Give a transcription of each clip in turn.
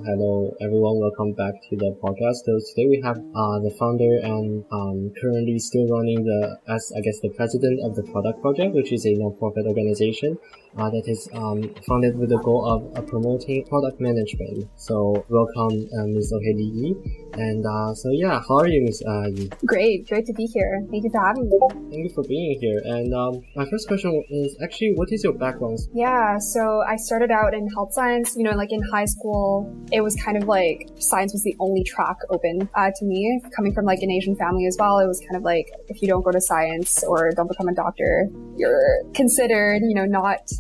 Hello everyone, welcome back to the podcast. So today we have the founder and currently still running the president of the Product Project, which is a non-profit organization that is founded with the goal of promoting product management. So welcome Ms. Aurélie Ye. And how are you, Ms. Ye? Great to be here. Thank you for having me. Thank you for being here. And my first question is actually, what is your background? Yeah, so I started out in health science. Like in high school, it was kind of like science was the only track open to me. Coming from like an Asian family as well, it was kind of like if you don't go to science or don't become a doctor, you're considered, not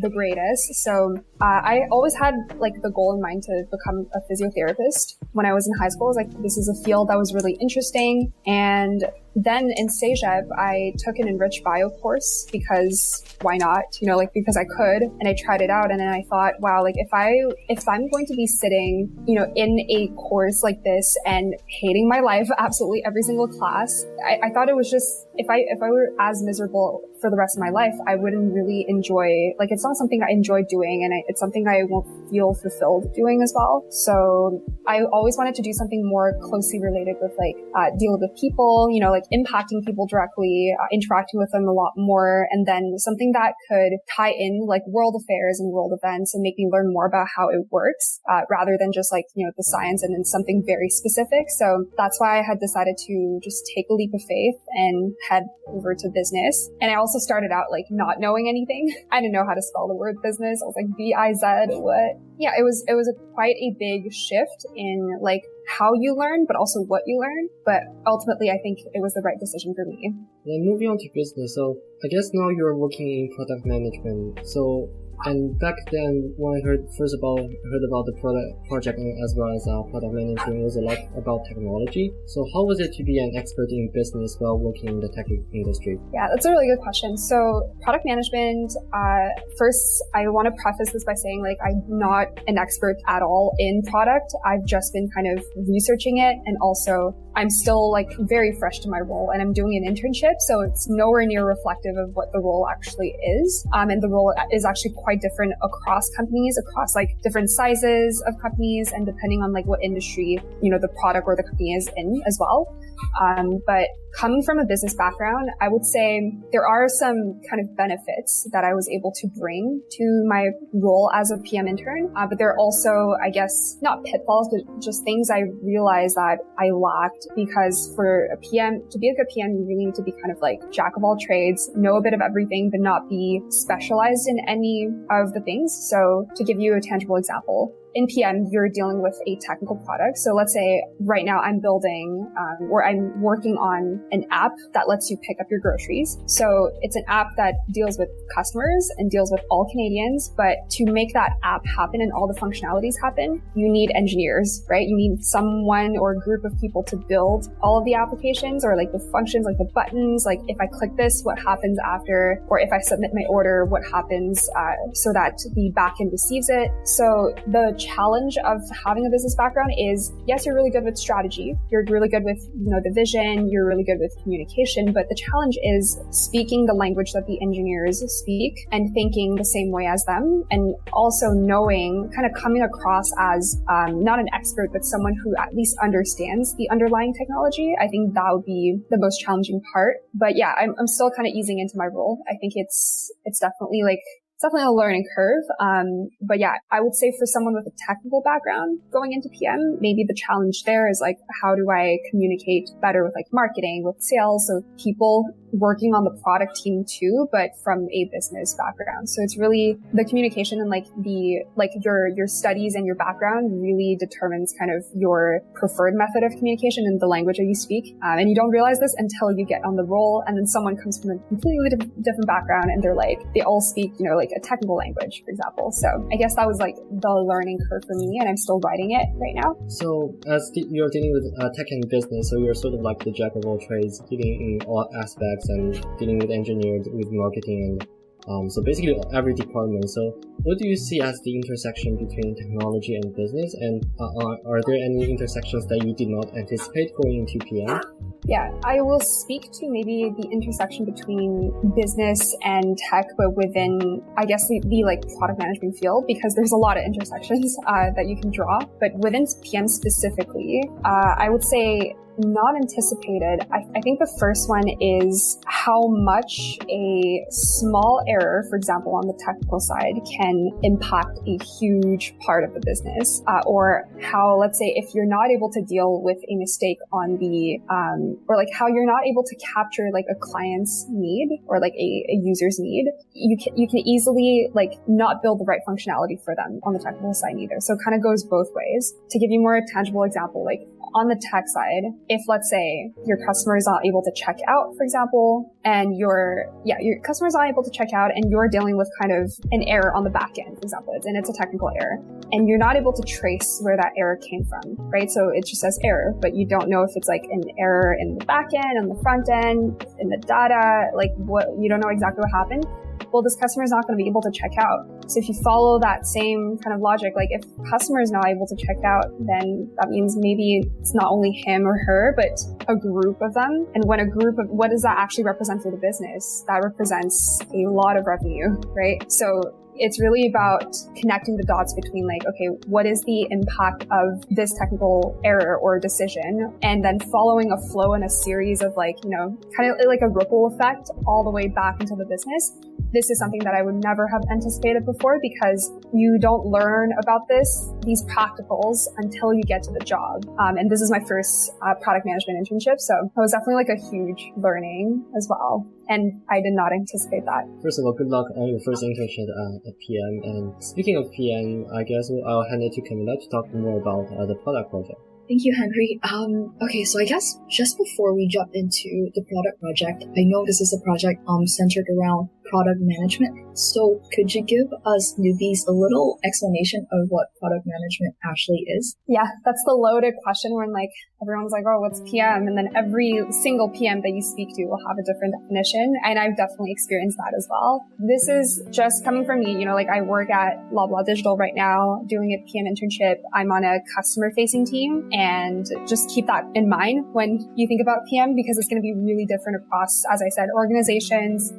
the greatest. So I always had like the goal in mind to become a physiotherapist. When I was in high school, I was like, this is a field that was really interesting. And then in CEGEP, I took an enriched bio course because why not? Because I could, and I tried it out. And then I thought, wow, like if I'm going to be sitting, in a course like this and hating my life absolutely every single class, I thought it was just, if I were as miserable for the rest of my life, I wouldn't really enjoy, like it's not something I enjoy doing, and it's something I won't feel fulfilled doing as well. So I always wanted to do something more closely related with like dealing with people, like impacting people directly, interacting with them a lot more, and then something that could tie in like world affairs and world events and make me learn more about how it works, rather than just like, the science and then something very specific. So that's why I had decided to just take a leap of faith and head over to business. And I also started out like not knowing anything. I didn't know how to spell the word business. I was like, B-I-Z, what? Yeah, it was quite a big shift in like how you learn, but also what you learn. But ultimately, I think it was the right decision for me. Then moving on to business. So I guess now you're working in product management. So, and back then when I heard about the product project as well as product management, it was a lot about technology. So how was it to be an expert in business while working in the tech industry? Yeah, that's a really good question. So product management, first I want to preface this by saying like I'm not an expert at all in product. I've just been kind of researching it, and also I'm still like very fresh to my role, and I'm doing an internship, so it's nowhere near reflective of what the role actually is. And the role is actually quite different across companies, across like different sizes of companies, and depending on like what industry, the product or the company is in as well. But coming from a business background, I would say there are some kind of benefits that I was able to bring to my role as a PM intern. But there are also, I guess, not pitfalls, but just things I realized that I lacked, because for a PM, to be a good PM, you really need to be kind of like jack of all trades, know a bit of everything, but not be specialized in any of the things. So to give you a tangible example, in PM, you're dealing with a technical product. So let's say right now I'm building, or I'm working on an app that lets you pick up your groceries. So it's an app that deals with customers and deals with all Canadians. But to make that app happen and all the functionalities happen, you need engineers, right? You need someone or a group of people to build all of the applications, or like the functions, like the buttons, like if I click this, what happens after, or if I submit my order, what happens, so that the backend receives it. So the challenge of having a business background is, yes, you're really good with strategy. You're really good with, the vision. You're really good with communication. But the challenge is speaking the language that the engineers speak and thinking the same way as them. And also knowing, kind of coming across as not an expert, but someone who at least understands the underlying technology. I think that would be the most challenging part. But yeah, I'm still kind of easing into my role. I think it's definitely a learning curve. But yeah, I would say for someone with a technical background going into PM, maybe the challenge there is like, how do I communicate better with like marketing, with sales, so people working on the product team too, but from a business background. So it's really the communication and your studies and your background really determines kind of your preferred method of communication and the language that you speak. And you don't realize this until you get on the role, and then someone comes from a completely different background and they all speak, like a technical language, for example. So I guess that was like the learning curve for me, and I'm still writing it right now. So as you're dealing with tech and business, so you're sort of like the jack of all trades, dealing in all aspects and dealing with engineers, with marketing and So basically every department. So what do you see as the intersection between technology and business? And are there any intersections that you did not anticipate going into PM? Yeah, I will speak to maybe the intersection between business and tech, but within, I guess, the like product management field, because there's a lot of intersections that you can draw. But within PM specifically, I would say not anticipated. I think the first one is how much a small error, for example, on the technical side, can impact a huge part of the business. Or how, let's say, if you're not able to deal with a mistake on the, or like how you're not able to capture like a client's need or like a user's need, you can easily like not build the right functionality for them on the technical side either. So it kind of goes both ways. To give you more tangible example, like on the tech side, if let's say your customer is not able to check out, for example, and your customer is not able to check out and you're dealing with kind of an error on the back end, for example, and it's a technical error, and you're not able to trace where that error came from, right? So it just says error, but you don't know if it's like an error in the back end, on the front end, in the data, like what, you don't know exactly what happened. Well, this customer is not going to be able to check out. So if you follow that same kind of logic, like if customer is not able to check out, then that means maybe it's not only him or her, but a group of them. And when a group of, what does that actually represent for the business? That represents a lot of revenue, right? So it's really about connecting the dots between like, okay, what is the impact of this technical error or decision? And then following a flow and a series of like, you know, kind of like a ripple effect all the way back into the business. This is something that I would never have anticipated before because you don't learn about these practicals until you get to the job. And this is my first product management internship. So it was definitely like a huge learning as well. And I did not anticipate that. First of all, good luck on your first internship at PM. And speaking of PM, I guess I'll hand it to Camilla to talk more about the product project. Thank you, Henry. Okay, so I guess just before we jump into the product project, I know this is a project centered around product management. So could you give us newbies a little explanation of what product management actually is? Yeah, that's the loaded question when like everyone's like, oh, what's PM? And then every single PM that you speak to will have a different definition. And I've definitely experienced that as well. This is just coming from me, you know, like I work at Blah Blah Digital right now doing a PM internship. I'm on a customer facing team, and just keep that in mind when you think about PM because it's going to be really different across, as I said, organizations,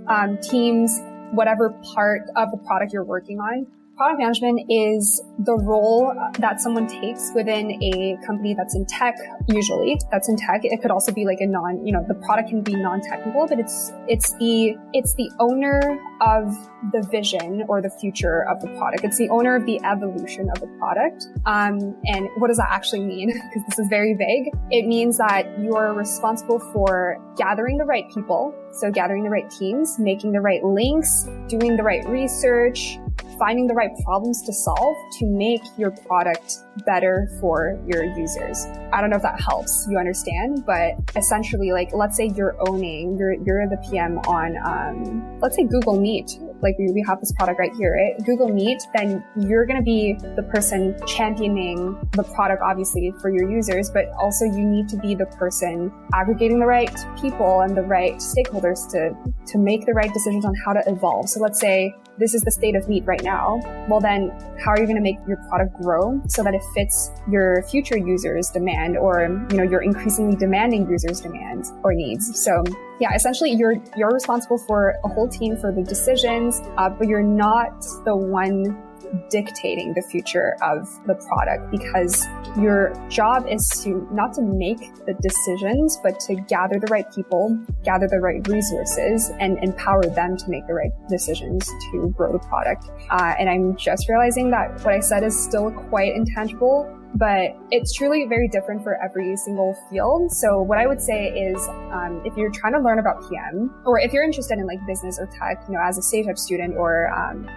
teams, whatever part of the product you're working on. Product management is the role that someone takes within a company that's in tech, usually. That's in tech. It could also be like a the product can be non-technical, but it's the owner of the vision or the future of the product. It's the owner of the evolution of the product. And what does that actually mean? Because this is very vague. It means that you're responsible for gathering the right people. So gathering the right teams, making the right links, doing the right research, finding the right problems to solve to make your product better for your users. I don't know if that helps you understand, but essentially, like, let's say you're the PM on, let's say Google Meet. Like we have this product right here, right? Google Meet, then you're going to be the person championing the product, obviously, for your users, but also you need to be the person aggregating the right people and the right stakeholders to make the right decisions on how to evolve. So let's say this is the state of Meet right now. Well, then how are you going to make your product grow so that it fits your future users' demand or, your increasingly demanding users' demands or needs? So yeah, essentially you're responsible for a whole team for the decisions, but you're not the one dictating the future of the product because your job is not to make the decisions, but to gather the right people, gather the right resources, and empower them to make the right decisions to grow the product. And I'm just realizing that what I said is still quite intangible, but it's truly very different for every single field. So what I would say is, if you're trying to learn about PM, or if you're interested in like business or tech, as a startup student, or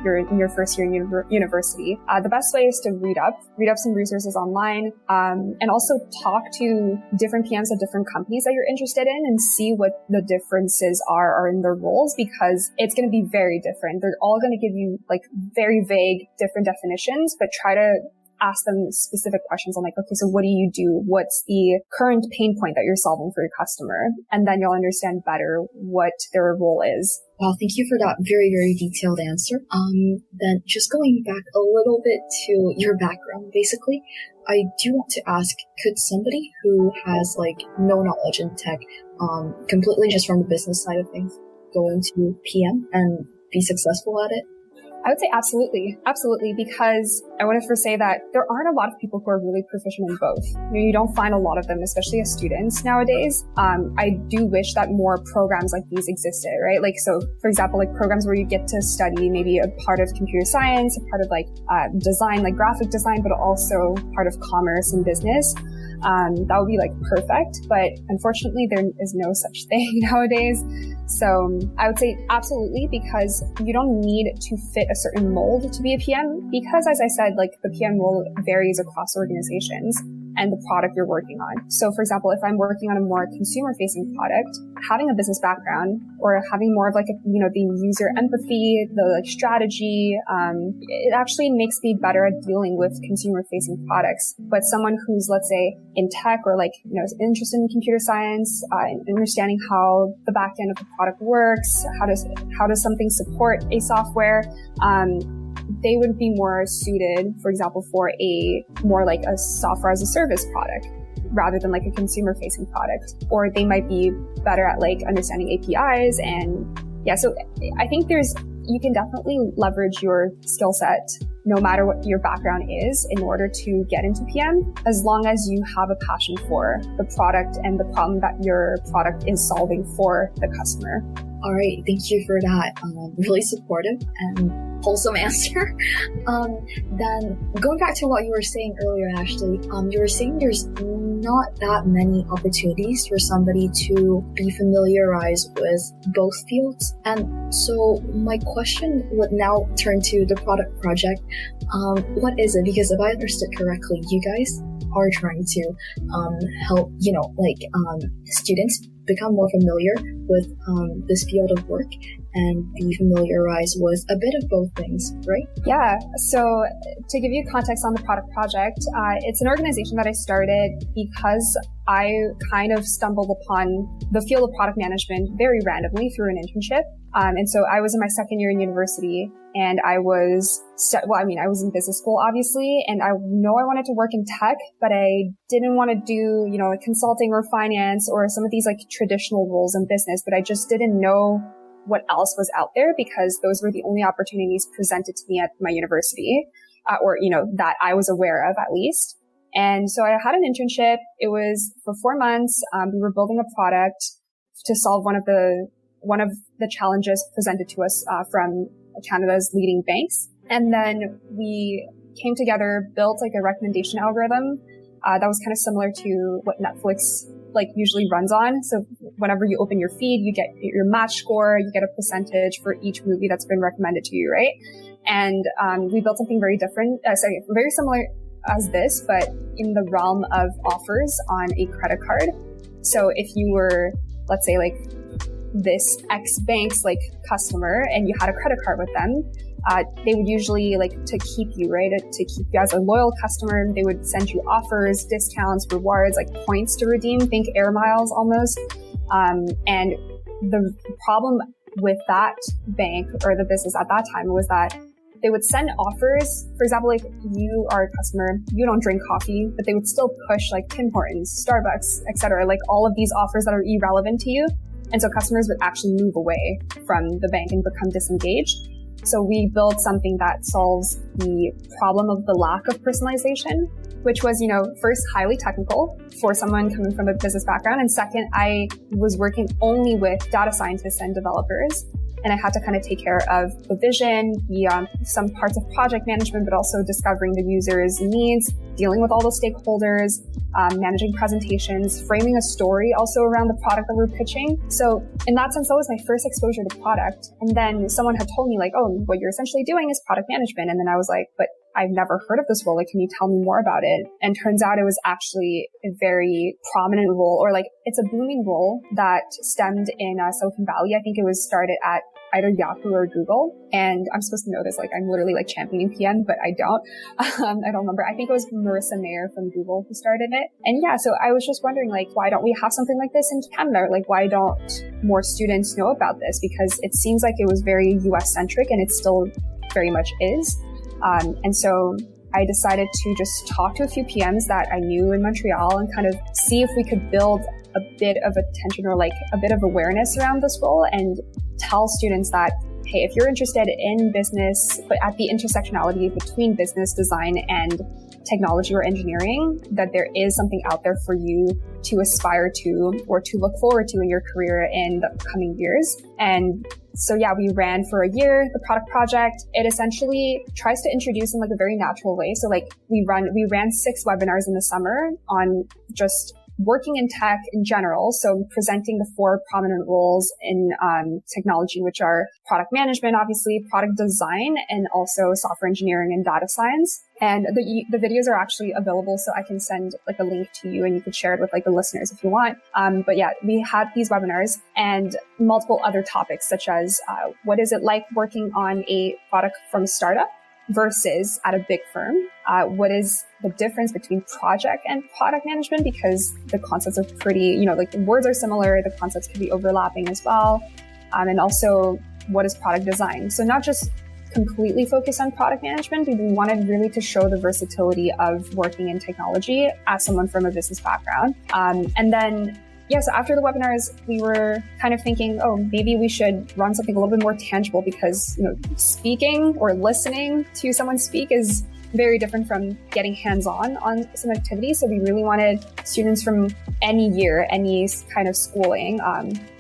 you're in your first year in university, the best way is to read up some resources online, and also talk to different PMs of different companies that you're interested in and see what the differences are in their roles, because it's going to be very different. They're all going to give you like very vague different definitions, but try to ask them specific questions on like, okay, so what do you do? What's the current pain point that you're solving for your customer? And then you'll understand better what their role is. Wow, thank you for that very, very detailed answer. Then just going back a little bit to your background, basically, I do want to ask, could somebody who has like no knowledge in tech, completely just from the business side of things, go into PM and be successful at it? I would say absolutely. Absolutely. Because I want to first say that there aren't a lot of people who are really proficient in both. You don't find a lot of them, especially as students nowadays. I do wish that more programs like these existed, right? Like, so for example, like programs where you get to study maybe a part of computer science, a part of like design, like graphic design, but also part of commerce and business. That would be like perfect, but unfortunately there is no such thing nowadays. So I would say absolutely, because you don't need to fit a certain mold to be a PM, because as I said, like the PM role varies across organizations and the product you're working on. So for example, if I'm working on a more consumer facing product, having a business background or having more of like, the user empathy, the like strategy, it actually makes me better at dealing with consumer facing products. But someone who's, let's say, in tech or like, is interested in computer science, understanding how the back end of the product works, how does something support a software, they would be more suited, for example, for a more like a software as a service product rather than like a consumer facing product. Or they might be better at like understanding APIs. And yeah, so I think you can definitely leverage your skill set no matter what your background is in order to get into PM, as long as you have a passion for the product and the problem that your product is solving for the customer. All right, thank you for that really supportive and wholesome answer. Then going back to what you were saying earlier, Ashley, you were saying there's not that many opportunities for somebody to be familiarized with both fields. And so my question would now turn to the product project. What is it? Because if I understood correctly, you guys are trying to help, students become more familiar with this field of work and be familiarized with a bit of both things, right? Yeah. So to give you context on the product project, it's an organization that I started because I kind of stumbled upon the field of product management very randomly through an internship. And so I was in my second year in university, and I was in business school, obviously, and I know I wanted to work in tech, but I didn't want to do, consulting or finance or some of these like traditional roles in business, but I just didn't know what else was out there because those were the only opportunities presented to me at my university, that I was aware of at least. And so I had an internship. It was for 4 months. We were building a product to solve one of the challenges presented to us from Canada's leading banks. And then we came together, built like a recommendation algorithm that was kind of similar to what Netflix like usually runs on. So whenever you open your feed, you get your match score, you get a percentage for each movie that's been recommended to you, right? And we built something very different, very similar as this, but in the realm of offers on a credit card. So if you were, let's say, like this X bank's like customer and you had a credit card with them, they would usually like to keep you, right? To keep you as a loyal customer, they would send you offers, discounts, rewards, like points to redeem, think air miles almost. And the problem with that bank or the business at that time was that they would send offers. For example, like you are a customer, you don't drink coffee, but they would still push like Tim Hortons, Starbucks, etc. Like all of these offers that are irrelevant to you. And so customers would actually move away from the bank and become disengaged. So we built something that solves the problem of the lack of personalization, which was, first highly technical for someone coming from a business background. And second, I was working only with data scientists and developers. And I had to kind of take care of the vision, some parts of project management, but also discovering the user's needs, dealing with all the stakeholders, managing presentations, framing a story also around the product that we're pitching. So in that sense, that was my first exposure to product. And then someone had told me like, oh, what you're essentially doing is product management. And then I was like, but I've never heard of this role. Like, can you tell me more about it? And turns out it was actually a very prominent role, or like it's a booming role that stemmed in Silicon Valley. I think it was started at either Yahoo or Google. And I'm supposed to know this, like I'm literally like championing PM, but I don't. I don't remember. I think it was Marissa Mayer from Google who started it. And yeah, so I was just wondering, like, why don't we have something like this in Canada? Like, why don't more students know about this? Because it seems like it was very US centric, and it still very much is. And so I decided to just talk to a few PMs that I knew in Montreal and kind of see if we could build a bit of attention or like a bit of awareness around this role, and tell students that, hey, if you're interested in business, but at the intersectionality between business, design, and technology or engineering, that there is something out there for you to aspire to or to look forward to in your career in the coming years. And so yeah, we ran for a year, the product project. It essentially tries to introduce in like a very natural way. So like we ran 6 webinars in the summer on just working in tech in general. So presenting the 4 prominent roles in technology, which are product management, obviously, product design, and also software engineering and data science. And the videos are actually available, so I can send like a link to you and you can share it with like the listeners if you want. But yeah, we had these webinars and multiple other topics, such as what is it like working on a product from a startup versus at a big firm? What is the difference between project and product management? Because the concepts are pretty, like the words are similar, the concepts can be overlapping as well. And also, what is product design? So not just completely focused on product management, we wanted really to show the versatility of working in technology as someone from a business background. And then so after the webinars, we were kind of thinking, maybe we should run something a little bit more tangible, because, speaking or listening to someone speak is very different from getting hands-on on some activities. So we really wanted students from any year, any kind of schooling,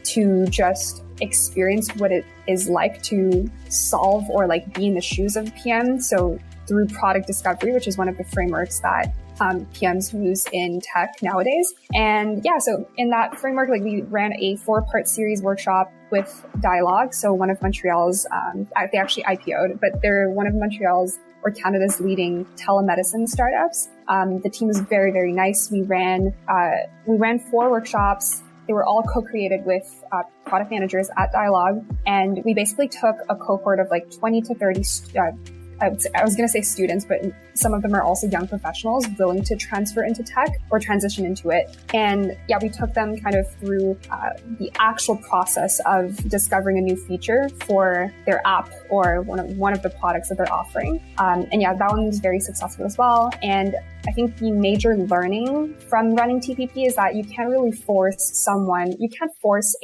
to just experience what it is like to solve or like be in the shoes of a PM. So through product discovery, which is one of the frameworks that PMs use in tech nowadays. And so in that framework, like we ran a 4-part series workshop with Dialogue. So one of Montreal's, they actually IPO'd, but they're one of Montreal's or Canada's leading telemedicine startups. The team was very, very nice. We ran 4 workshops. They were all co-created with product managers at Dialogue. And we basically took a cohort of like 20 to 30 I was going to say students, but some of them are also young professionals willing to transfer into tech or transition into it. And we took them kind of through the actual process of discovering a new feature for their app or one of the products that they're offering. That one was very successful as well. And I think the major learning from running TPP is that you can't really force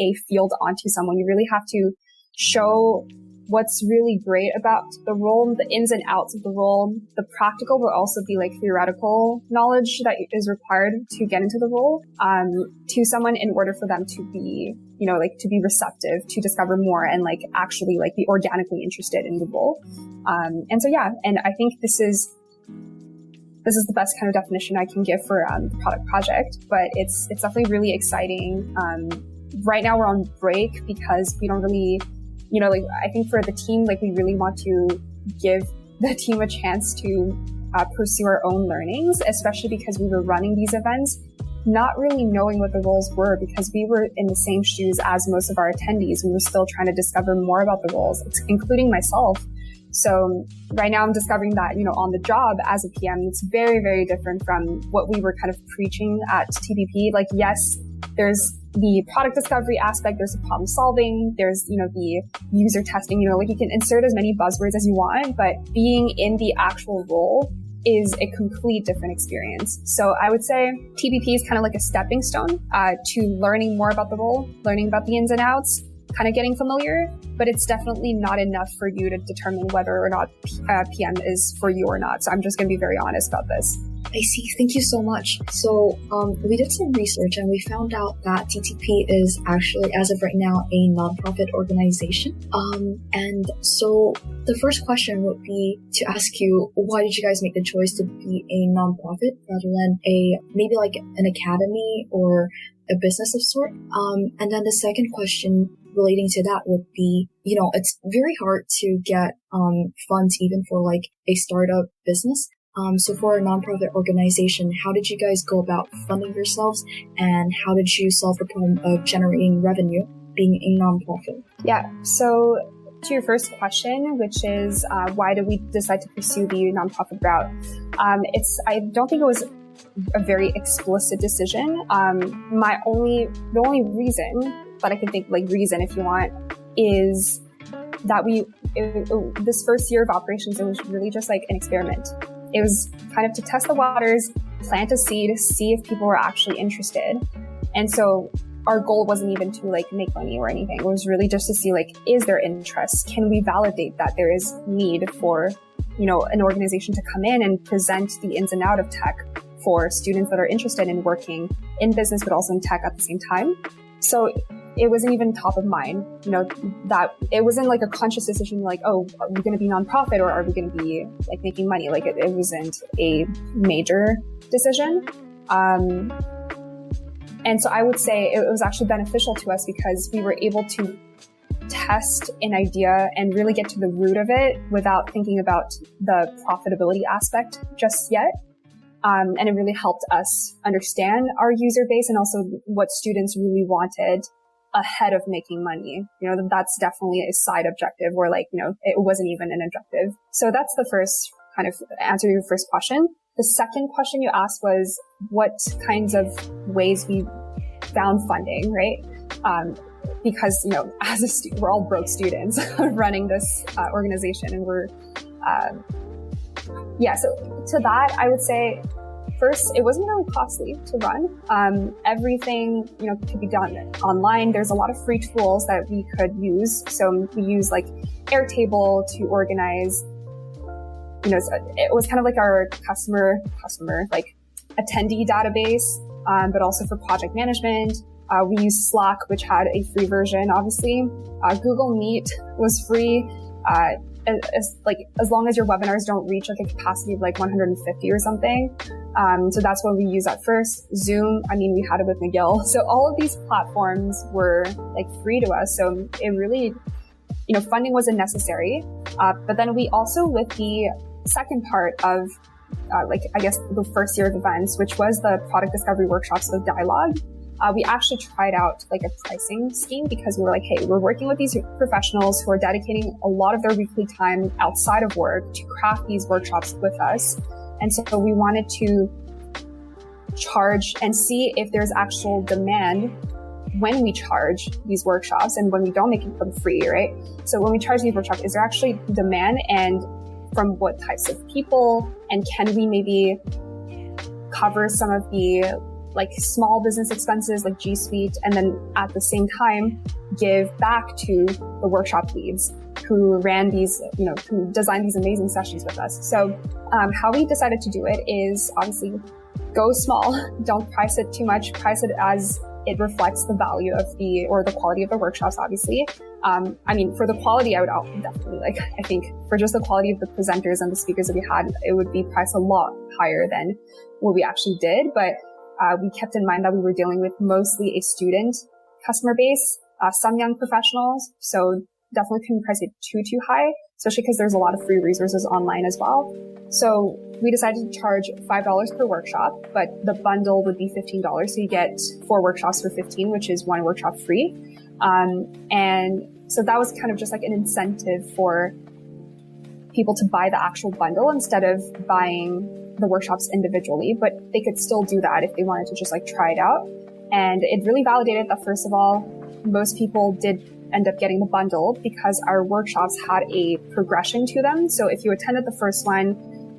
a field onto someone. You really have to show what's really great about the role, the ins and outs of the role. The practical will also be like theoretical knowledge that is required to get into the role, to someone in order for them to be, to be receptive, to discover more and like actually like be organically interested in the role. And I think this is the best kind of definition I can give for the product project, but it's definitely really exciting. Right now we're on break because we don't really, I think for the team, like we really want to give the team a chance to pursue our own learnings, especially because we were running these events, not really knowing what the roles were, because we were in the same shoes as most of our attendees. We were still trying to discover more about the roles, including myself. So right now I'm discovering that, on the job as a PM, it's very, very different from what we were kind of preaching at TPP. Like, yes, there's the product discovery aspect, there's the problem solving, there's, the user testing, like you can insert as many buzzwords as you want, but being in the actual role is a complete different experience. So I would say TPP is kind of like a stepping stone to learning more about the role, learning about the ins and outs, kind of getting familiar, but it's definitely not enough for you to determine whether or not PM is for you or not. So I'm just going to be very honest about this. I see. Thank you so much. So we did some research and we found out that TTP is actually, as of right now, a nonprofit organization. And so the first question would be to ask you, why did you guys make the choice to be a nonprofit rather than maybe like an academy or a business of sort? And then the second question relating to that would be, it's very hard to get funds even for like a startup business. So for a nonprofit organization, how did you guys go about funding yourselves, and how did you solve the problem of generating revenue? being a nonprofit? Yeah, so to your first question, which is why did we decide to pursue the nonprofit route? I don't think it was a very explicit decision. The only reason that I can think, like reason if you want, is that this first year of operations, it was really just like an experiment. It was kind of to test the waters, plant a seed, see if people were actually interested. And so our goal wasn't even to like make money or anything. It was really just to see like, is there interest? Can we validate that there is need for, an organization to come in and present the ins and out of tech for students that are interested in working in business, but also in tech at the same time. So it wasn't even top of mind, that it wasn't like a conscious decision like, oh, are we going to be nonprofit or are we going to be like making money? Like it wasn't a major decision. And so I would say it was actually beneficial to us because we were able to test an idea and really get to the root of it without thinking about the profitability aspect just yet. And it really helped us understand our user base and also what students really wanted ahead of making money. That's definitely a side objective where it wasn't even an objective. So that's the first kind of answer to your first question. The second question you asked was what kinds of ways we found funding, right? Because, as we're all broke students running this organization and so to that, I would say first, it wasn't really costly to run. Everything, could be done online. There's a lot of free tools that we could use. So we use like Airtable to organize, it was kind of like our customer, like attendee database, but also for project management. We used Slack, which had a free version, obviously. Google Meet was free. As long as your webinars don't reach like a capacity of like 150 or something. So that's what we used at first. Zoom, we had it with McGill. So all of these platforms were like free to us. So it really, funding wasn't necessary. But then we also, with the second part of, the first year of events, which was the product discovery workshops with Dialogue, we actually tried out like a pricing scheme because we were like, hey, we're working with these professionals who are dedicating a lot of their weekly time outside of work to craft these workshops with us. And so we wanted to charge and see if there's actual demand when we charge these workshops and when we don't make them free, right? So when we charge these workshops, is there actually demand and from what types of people? And can we maybe cover some of the like small business expenses like G Suite, and then at the same time give back to the workshop leads who ran these, who designed these amazing sessions with us. So how we decided to do it is obviously go small, don't price it too much, price it as it reflects the value of the quality of the workshops, obviously. For the quality, I would definitely I think for just the quality of the presenters and the speakers that we had, it would be priced a lot higher than what we actually did. But we kept in mind that we were dealing with mostly a student customer base, some young professionals. So definitely couldn't price it too high, especially because there's a lot of free resources online as well. So we decided to charge $5 per workshop, but the bundle would be $15. So you get 4 workshops for $15, which is 1 workshop free. And so that was kind of just like an incentive for people to buy the actual bundle instead of buying the workshops individually, but they could still do that if they wanted to just like try it out. And it really validated that, first of all, most people did end up getting the bundle because our workshops had a progression to them. So if you attended the first one,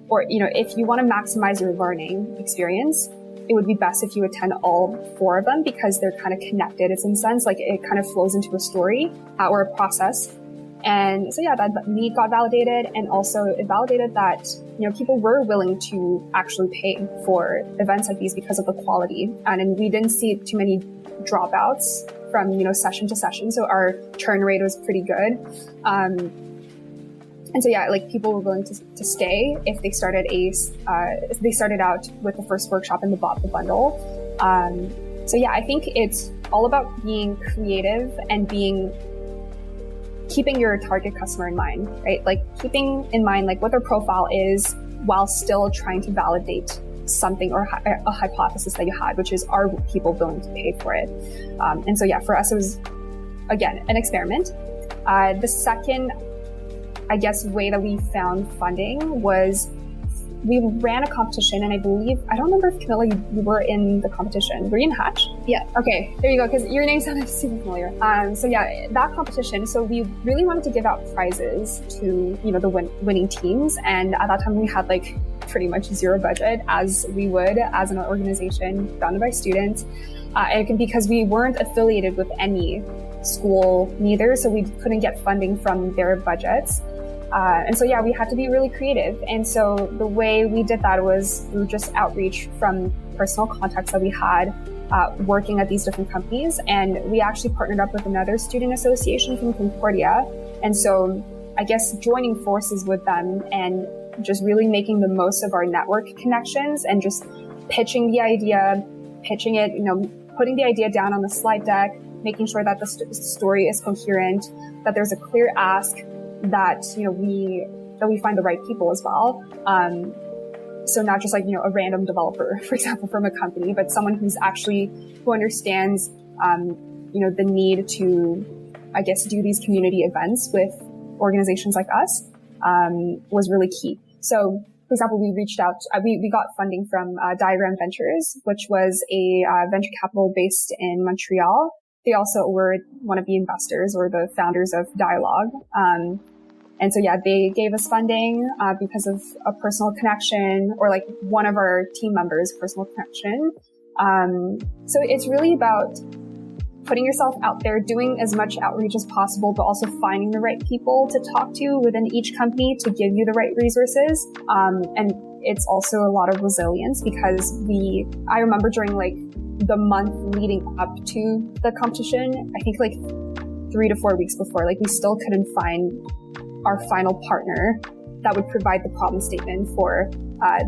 or, if you want to maximize your learning experience, it would be best if you attend all 4 of them because they're kind of connected. It's in a sense like it kind of flows into a story or a process. And so, that need got validated. And also it validated that, people were willing to actually pay for events like these because of the quality. And we didn't see too many dropouts from, session to session. So our churn rate was pretty good. And so, people were willing to stay if they started out with the first workshop and they bought the bundle. I think it's all about being creative and keeping your target customer in mind, right? Like keeping in mind like what their profile is while still trying to validate something or a hypothesis that you had, which is, are people willing to pay for it? For us, it was again, an experiment. The second, I guess, way that we found funding was we ran a competition, and I don't remember if Camilla, you were in the competition. Were you in Hatch? Yeah. Okay, there you go, because your name sounded super familiar. So yeah, that competition, so we really wanted to give out prizes to, the winning teams. And at that time we had like pretty much zero budget, as we would as an organization founded by students. Because we weren't affiliated with any school neither, so we couldn't get funding from their budgets. And so, yeah, we had to be really creative. And so the way we did that was through just outreach from personal contacts that we had working at these different companies. And we actually partnered up with another student association from Concordia. And so I guess joining forces with them and just really making the most of our network connections and just pitching the idea, pitching it, putting the idea down on the slide deck, making sure that the story is coherent, that there's a clear ask, that we find the right people as well. So not just like a random developer, for example, from a company, but someone who understands the need to, I guess, do these community events with organizations like us was really key. So, for example, we reached out, we got funding from Diagram Ventures, which was a venture capital based in Montreal. They also were one of the investors or the founders of Dialogue. And so, yeah, they gave us funding because of a personal connection, or like one of our team members' personal connection. So it's really about putting yourself out there, doing as much outreach as possible, but also finding the right people to talk to within each company to give you the right resources. And it's also a lot of resilience, because I remember during like the month leading up to the competition, I think like 3 to 4 weeks before, like we still couldn't find our final partner that would provide the problem statement for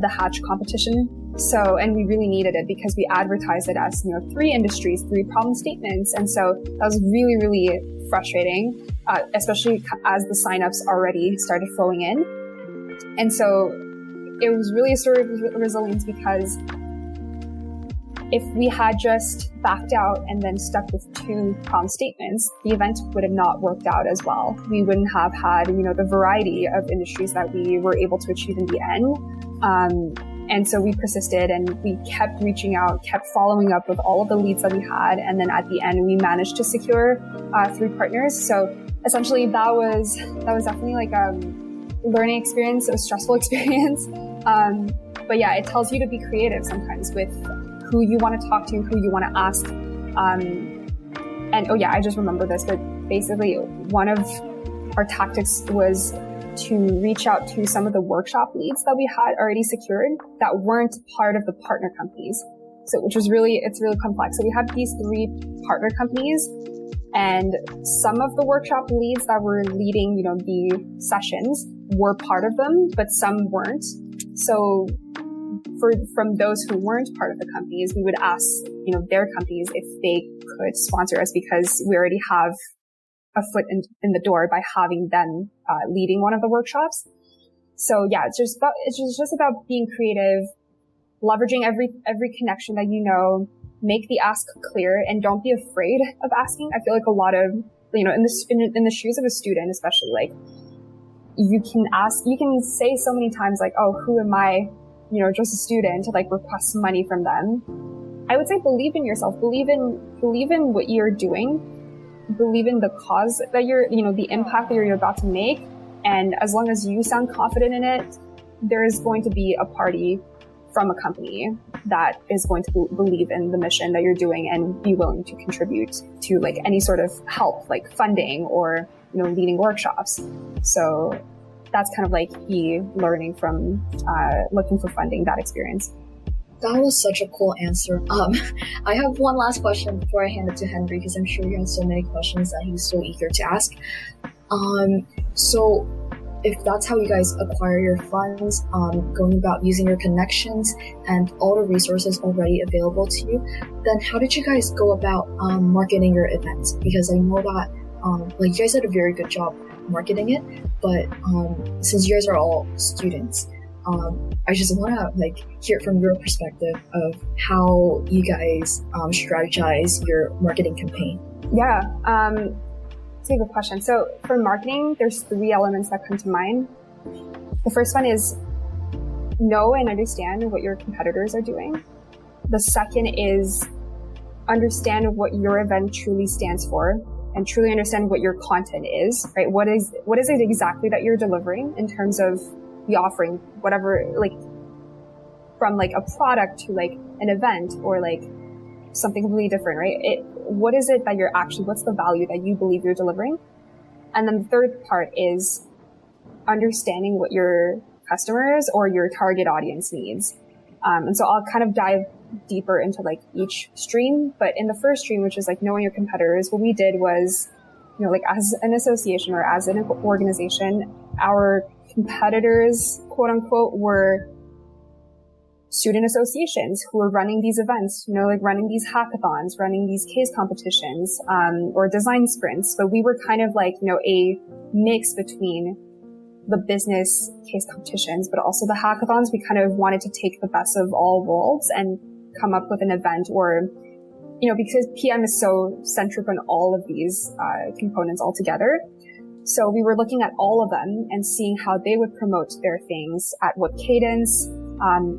the Hatch competition. So, and we really needed it because we advertised it as, 3 industries, 3 problem statements. And so that was really, really frustrating, especially as the signups already started flowing in. And so it was really a story of resilience, because if we had just backed out and then stuck with 2 problem statements, the event would have not worked out as well. We wouldn't have had, the variety of industries that we were able to achieve in the end. And so we persisted, and we kept reaching out, kept following up with all of the leads that we had. And then at the end, we managed to secure 3 partners. So essentially that was definitely like a learning experience, a stressful experience. But yeah, it tells you to be creative sometimes with who you want to talk to, who you want to ask. And oh yeah, I just remember this, but basically one of our tactics was to reach out to some of the workshop leads that we had already secured that weren't part of the partner companies. So, it's really complex. So we had these 3 partner companies, and some of the workshop leads that were leading, the sessions were part of them, but some weren't. So from those who weren't part of the companies, we would ask, their companies if they could sponsor us, because we already have a foot in the door by having them leading one of the workshops. So yeah, it's just about being creative, leveraging every connection that make the ask clear, and don't be afraid of asking. I feel like a lot of, in the shoes of a student, especially, like you can say so many times like, oh, who am I, just a student, to like request money from them. I would say believe in yourself, believe in what you're doing, believe in the cause that the impact that you're about to make. And as long as you sound confident in it, there is going to be a party from a company that is going to believe in the mission that you're doing and be willing to contribute to like any sort of help, like funding or, leading workshops. So that's kind of like key learning from looking for funding, that experience. That was such a cool answer. I have one last question before I hand it to Henry, because I'm sure he has so many questions that he's so eager to ask. So if that's how you guys acquire your funds, going about using your connections and all the resources already available to you, then how did you guys go about marketing your events? Because I know that you guys did a very good job marketing it, but since you guys are all students, I just want to hear from your perspective of how you guys strategize your marketing campaign. Yeah. That's a good question. So for marketing, there's 3 elements that come to mind. The first one is know and understand what your competitors are doing. The second is understand what your event truly stands for and truly understand what your content is, right? What is it exactly that you're delivering in terms of the offering, whatever, like from like a product to like an event or like something completely different, right? What is it that you're actually, what's the value that you believe you're delivering? And then the third part is understanding what your customers or your target audience needs. And so I'll kind of dive deeper into like each stream, but in the first stream, which is like knowing your competitors, what we did was, you know, like as an association or as an organization, our competitors, quote unquote, were student associations who were running these events, you know, like running these hackathons, running these case competitions, or design sprints. But we were kind of like, you know, a mix between the business case competitions, but also the hackathons. We kind of wanted to take the best of all worlds and come up with an event or, you know, because PM is so centric on all of these components all together. So we were looking at all of them and seeing how they would promote their things, at what cadence,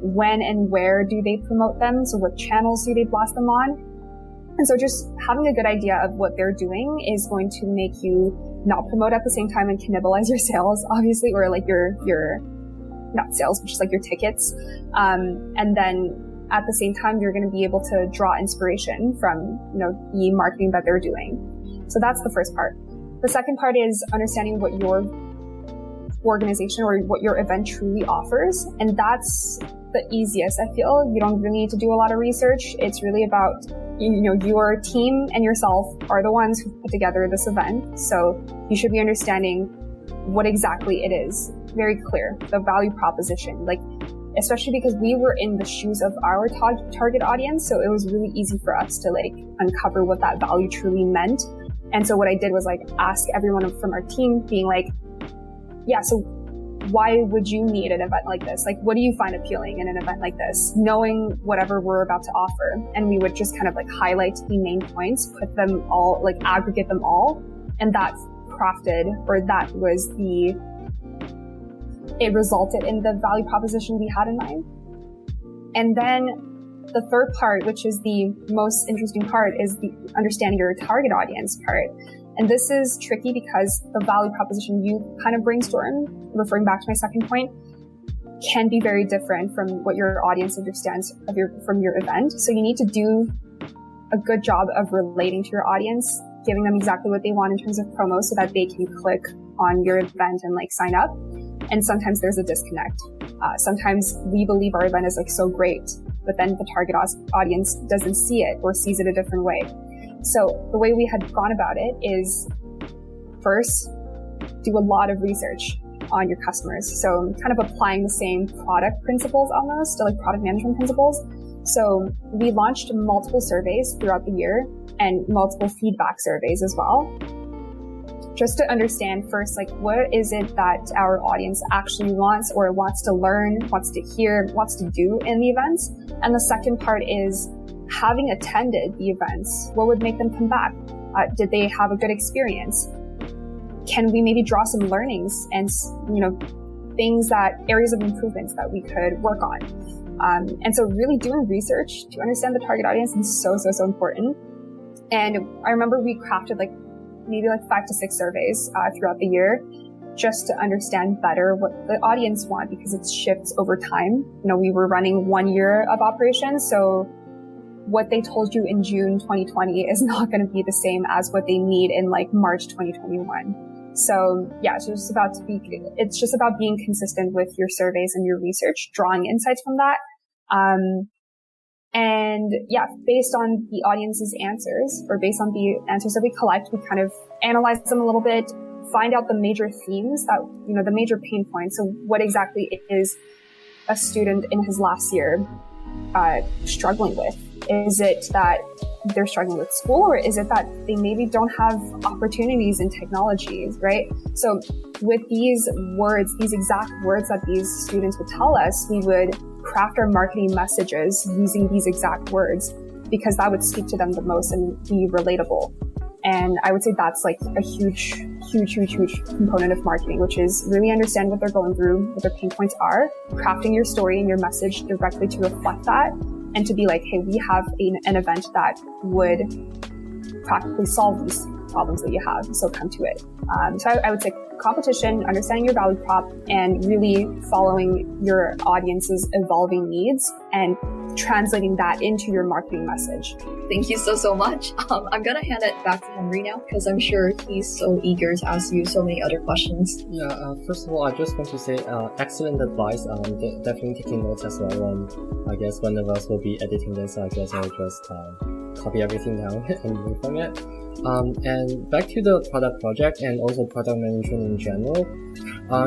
when and where do they promote them? So what channels do they blast them on? And so just having a good idea of what they're doing is going to make you not promote at the same time and cannibalize your sales, obviously, or like your not sales, but just like your tickets. And then at the same time, you're going to be able to draw inspiration from, you know, the marketing that they're doing. So that's the first part. The second part is understanding what your organization or what your event truly offers. And that's the easiest. I feel you don't really need to do a lot of research. It's really about, you know, your team and yourself are the ones who put together this event. So you should be understanding what exactly it is. Very clear, the value proposition, like, especially because we were in the shoes of our target audience. So it was really easy for us to like uncover what that value truly meant. And so what I did was like ask everyone from our team being like, yeah, so why would you need an event like this? Like, what do you find appealing in an event like this? Knowing whatever we're about to offer. And we would just kind of like highlight the main points, put them all, like aggregate them all. And that it resulted in the value proposition we had in mind. And then the third part, which is the most interesting part, is the understanding your target audience part. And this is tricky because the value proposition you kind of brainstorm, referring back to my second point, can be very different from what your audience understands from your event. So you need to do a good job of relating to your audience, giving them exactly what they want in terms of promo so that they can click on your event and like sign up. And sometimes there's a disconnect. Sometimes we believe our event is like so great, but then the target audience doesn't see it or sees it a different way. So the way we had gone about it is first, do a lot of research on your customers. So kind of applying the same product principles almost, like product management principles. So we launched multiple surveys throughout the year and multiple feedback surveys as well, just to understand first, like, what is it that our audience actually wants or wants to learn, wants to hear, wants to do in the events. And the second part is having attended the events, what would make them come back? Did they have a good experience? Can we maybe draw some learnings and, you know, areas of improvements that we could work on? And so really doing research to understand the target audience is so important. And I remember we crafted maybe 5 to 6 surveys throughout the year just to understand better what the audience want, because it shifts over time. You know, we were running 1 year of operations, so what they told you in June 2020 is not going to be the same as what they need in March 2021. So yeah, it's just about being consistent with your surveys and your research, drawing insights from that. And yeah, based on the audience's answers, or based on the answers that we collect, we kind of analyze them a little bit, find out the major themes that, you know, the major pain points. So what exactly is a student in his last year struggling with? Is it that they're struggling with school, or is it that they maybe don't have opportunities in technology, right? So with these words, these exact words that these students would tell us, we would craft our marketing messages using these exact words, because that would speak to them the most and be relatable. And I would say that's like a huge component of marketing, which is really understand what they're going through, what their pain points are, crafting your story and your message directly to reflect that, and to be like, hey, we have an event that would practically solve these problems that you have, so come to it. So I would say competition, understanding your value prop, and really following your audience's evolving needs and translating that into your marketing message. Thank you so much. I'm gonna hand it back to Henry now because I'm sure he's so eager to ask you so many other questions. Yeah, first of all, I just want to say excellent advice. Definitely taking notes as well. I guess one of us will be editing this, so I guess I'll just copy everything down and move from it. And back to the product project and also product management in general,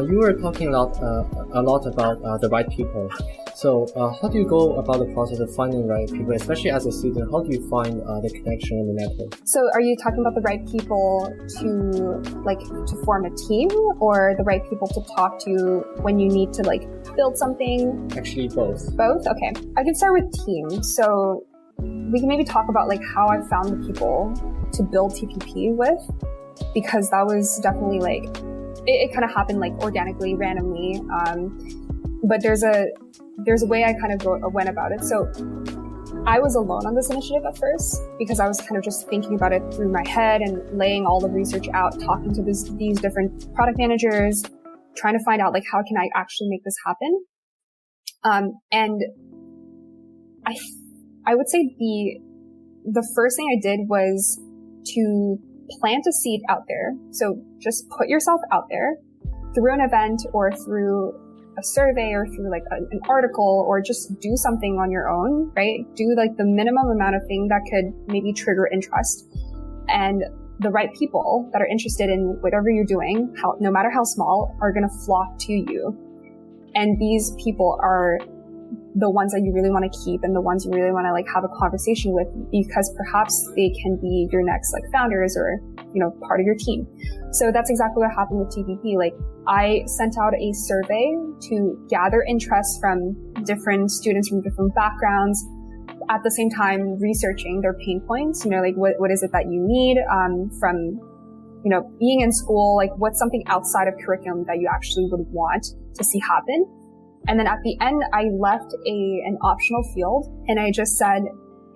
you were talking a lot about the right people. So how do you go about the process of finding the right people, especially as a student? How do you find the connection and the network? So are you talking about the right people to form a team, or the right people to talk to when you need to build something? Actually, both. Both? Okay. I can start with team. So we can maybe talk about how I found the people to build TPP with, because that was definitely it kind of happened organically, randomly. But there's a way I kind of went about it. So I was alone on this initiative at first because I was kind of just thinking about it through my head and laying all the research out, talking to these different product managers, trying to find out how can I actually make this happen. And I would say the first thing I did was to plant a seed out there. So just put yourself out there through an event or through a survey or through an article, or just do something on your own, right? Do the minimum amount of thing that could maybe trigger interest. And the right people that are interested in whatever you're doing, no matter how small, are going to flock to you. And these people are the ones that you really want to keep and the ones you really want to have a conversation with, because perhaps they can be your next founders or part of your team. So that's exactly what happened with TPP. I sent out a survey to gather interest from different students from different backgrounds, at the same time researching their pain points. What is it that you need from being in school? What's something outside of curriculum that you actually would want to see happen? And then at the end, I left an optional field, and I just said,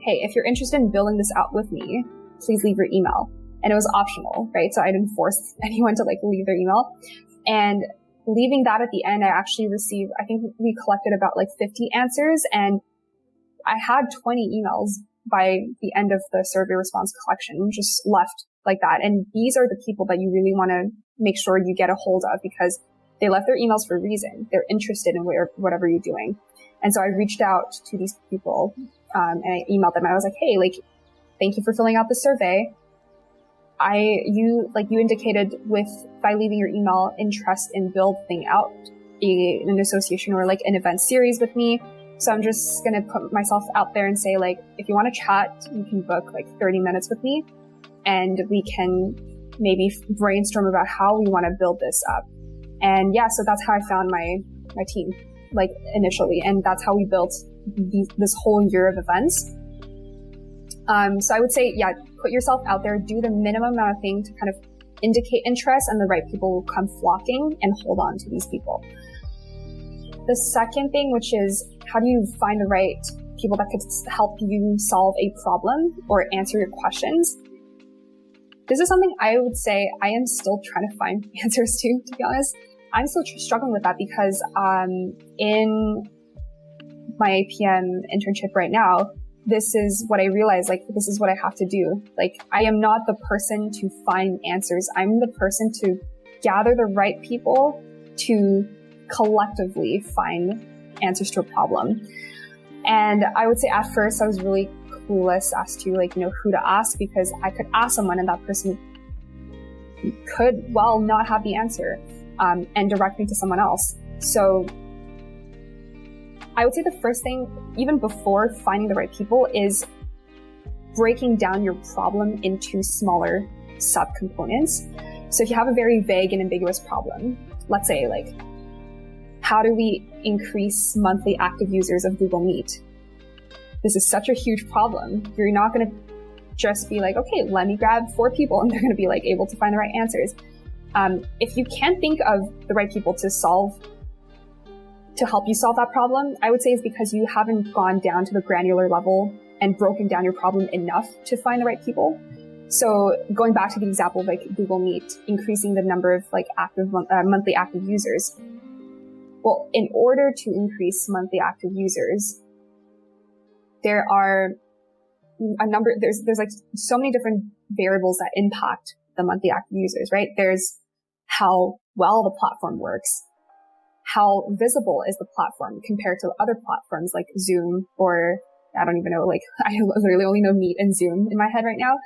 hey, if you're interested in building this out with me, please leave your email. And it was optional, right? So I didn't force anyone to leave their email. And leaving that at the end, I actually received, I think we collected about 50 answers, and I had 20 emails by the end of the survey response collection, just left like that. And these are the people that you really want to make sure you get a hold of, because they left their emails for a reason. They're interested in whatever you're doing. And so I reached out to these people, and I emailed them. I was like, hey, thank you for filling out the survey. You indicated by leaving your email interest in building out an association or an event series with me. So I'm just going to put myself out there and say, if you want to chat, you can book 30 minutes with me, and we can maybe brainstorm about how we want to build this up. And yeah, so that's how I found my team, initially. And that's how we built this whole year of events. So I would say, yeah, put yourself out there, do the minimum amount of thing to kind of indicate interest, and the right people will come flocking and hold on to these people. The second thing, which is how do you find the right people that could help you solve a problem or answer your questions? This is something I would say I am still trying to find answers to be honest. I'm still struggling with that because in my APM internship right now, this is what I realize, this is what I have to do. I am not the person to find answers. I'm the person to gather the right people to collectively find answers to a problem. And I would say at first I was really clueless as to who to ask, because I could ask someone and that person could not have the answer and direct me to someone else. So I would say the first thing, even before finding the right people, is breaking down your problem into smaller subcomponents. So if you have a very vague and ambiguous problem, let's say how do we increase monthly active users of Google Meet? This is such a huge problem. You're not going to just be like, okay, let me grab 4 people and they're going to be like able to find the right answers. If you can't think of the right people to help you solve that problem, I would say it's because you haven't gone down to the granular level and broken down your problem enough to find the right people. So going back to the example of like Google Meet, increasing the number of like monthly active users. Well, in order to increase monthly active users, there are there's like so many different variables that impact the monthly active users, right? There's how well the platform works, how visible is the platform compared to other platforms like Zoom, or I don't even know, like I literally only know Meet and Zoom in my head right now.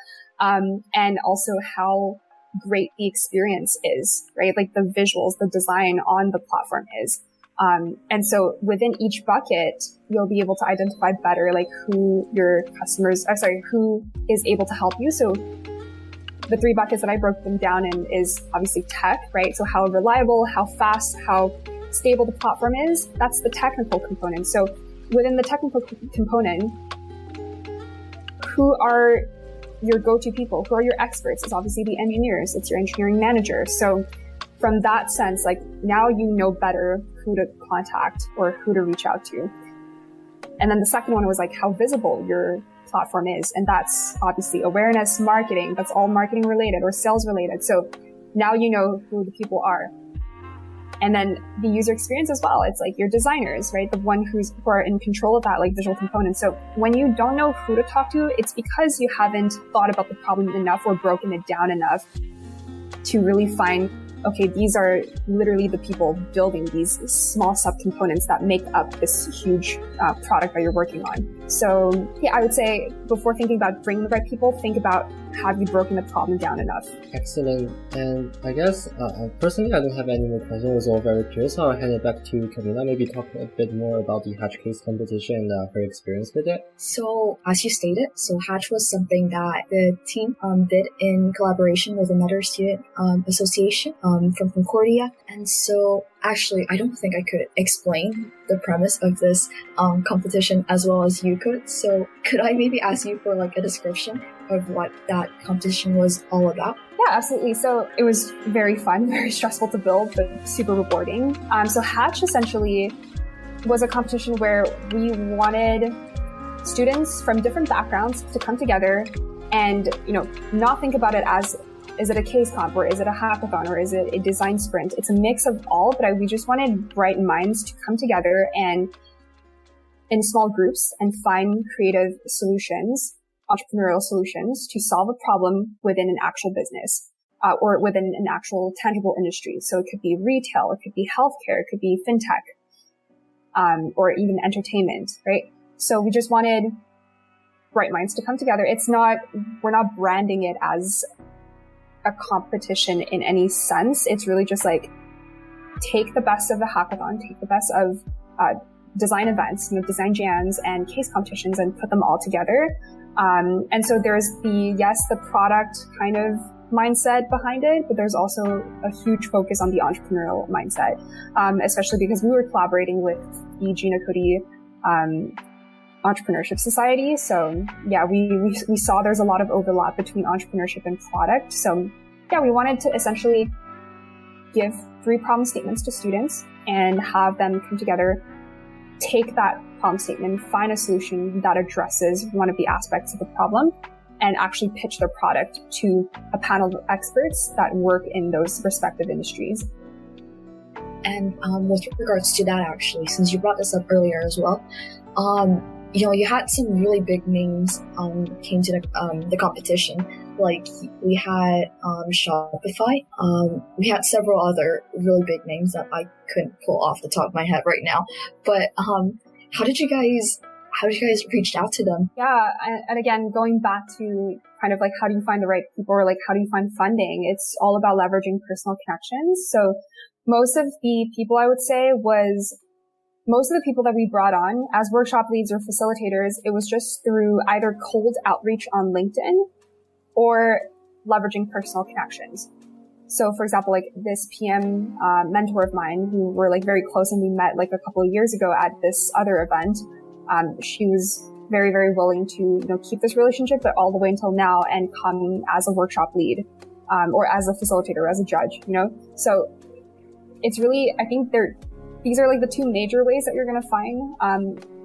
And also how great the experience is, right? Like the visuals, the design on the platform is. And so within each bucket, you'll be able to identify better, like who is able to help you. So the 3 buckets that I broke them down in is obviously tech, right? So how reliable, how fast, how stable the platform is. That's the technical component. So within the technical component, who are your go-to people? Who are your experts? It's obviously the engineers. It's your engineering manager. So from that sense, like now you know better who to contact or who to reach out to. And then the second one was like how visible your platform is. And that's obviously awareness, marketing. That's all marketing related or sales related. So now you know who the people are. And then the user experience as well. It's like your designers, right? The one who are in control of that, like visual components. So when you don't know who to talk to, it's because you haven't thought about the problem enough or broken it down enough to really find, okay, these are literally the people building these small subcomponents that make up this huge product that you're working on. So yeah, I would say before thinking about bringing the right people, think about, have you broken the problem down enough? Excellent. And I guess personally, I don't have any more questions. It was all very clear. So I'll hand it back to Camila. Maybe talk a bit more about the Hatch case competition and her experience with it. So as you stated, so Hatch was something that the team did in collaboration with another student association from Concordia. And so actually, I don't think I could explain the premise of this competition as well as you could. So could I maybe ask you for like a description of what that competition was all about? Yeah, absolutely. So it was very fun, very stressful to build, but super rewarding. So Hatch essentially was a competition where we wanted students from different backgrounds to come together and, not think about it as, is it a case comp or is it a hackathon or is it a design sprint? It's a mix of all, but we just wanted bright minds to come together and in small groups and find creative solutions, entrepreneurial solutions to solve a problem within an actual business or within an actual tangible industry. So it could be retail, it could be healthcare, it could be fintech, or even entertainment, right? So we just wanted bright minds to come together. We're not branding it as a competition in any sense. It's really just like, take the best of the hackathon, take the best of design events, design jams and case competitions and put them all together. And so there's the product kind of mindset behind it, but there's also a huge focus on the entrepreneurial mindset, especially because we were collaborating with the Gina Cody Entrepreneurship Society. So yeah, we saw there's a lot of overlap between entrepreneurship and product. So yeah, we wanted to essentially give 3 problem statements to students and have them come together, take that problem statement, find a solution that addresses one of the aspects of the problem, and actually pitch their product to a panel of experts that work in those respective industries. And with regards to that, actually, since you brought this up earlier as well, you had some really big names came to the competition. Like we had Shopify. We had several other really big names that I couldn't pull off the top of my head right now. But how did you guys reach out to them? Yeah, and again, going back to kind of like how do you find the right people or like how do you find funding? It's all about leveraging personal connections. So most of the people that we brought on as workshop leads or facilitators, it was just through either cold outreach on LinkedIn or leveraging personal connections. So for example, like this PM mentor of mine who were like very close and we met like a couple of years ago at this other event, she was very, very willing to, keep this relationship, but all the way until now and come as a workshop lead, or as a facilitator, as a judge, So it's really, I think these are like the two major ways that you're going to find,